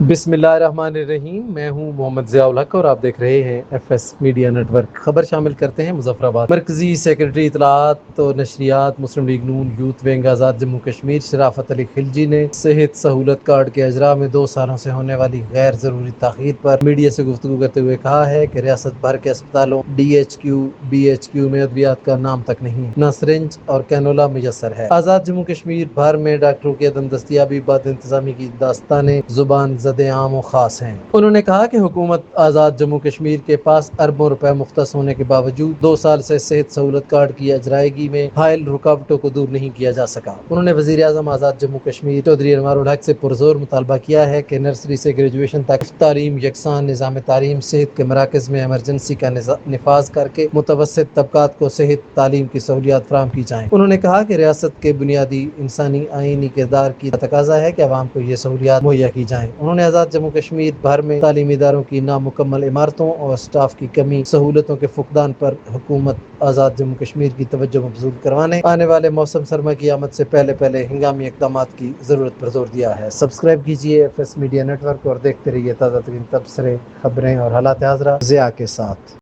بسم اللہ الرحمن الرحیم۔ میں ہوں محمد ضیاء الحق اور آپ دیکھ رہے ہیں F S media network. خبر شامل کرتے ہیں مظفر آباد۔ مرکزی سیکرٹری اطلاعات و نشریات مسلم لیگ نون یوتھ ونگ آزاد جموں کشمیر شرافت علی خلجی نے صحت سہولت کارڈ کے اجراء میں 2 سالوں سے ہونے والی غیر ضروری تاخیر پر میڈیا سے گفتگو کرتے ہوئے کہا ہے کہ ریاست بھر کے اسپتالوں D H Q B H Q میں ادویات کا نام تک نہیں، نہ سرنج اور کینولا میسر ہے۔ آزاد جموں کشمیر بھر میں ڈاکٹروں کی عدم دستیابی بد انتظامی کی داستانیں زبان زد عام و خاص ہیں۔ انہوں نے کہا کہ حکومت آزاد جموں کشمیر کے پاس اربوں روپے مختص ہونے کے باوجود 2 سال سے صحت سہولت کارڈ کی اجرائیگی میں حائل رکاوٹوں کو دور نہیں کیا جا سکا۔ انہوں نے وزیر اعظم آزاد جموں کشمیر چودھری انوار الحق سے پرزور مطالبہ کیا ہے کہ نرسری سے گریجویشن تک تعلیم یکساں نظام تعلیم صحت کے مراکز میں ایمرجنسی کا نفاذ کر کے متوسط طبقات کو صحت تعلیم کی سہولیات فراہم کی جائیں۔ انہوں نے کہا کہ ریاست کے بنیادی انسانی آئینی کردار کی تقاضا ہے کہ عوام کو یہ سہولیات مہیا کی جائیں۔ انہوں نے آزاد جموں کشمیر بھر میں تعلیمی اداروں کی نامکمل عمارتوں اور اسٹاف کی کمی، سہولتوں کے فقدان پر حکومت آزاد جموں کشمیر کی توجہ مبذول کروانے، آنے والے موسم سرما کی آمد سے پہلے ہنگامی اقدامات کی ضرورت پر زور دیا ہے۔ سبسکرائب کیجیے F S media network اور دیکھتے رہیے تازہ ترین تبصرے، خبریں اور حالات حاضرہ ضیاء کے ساتھ۔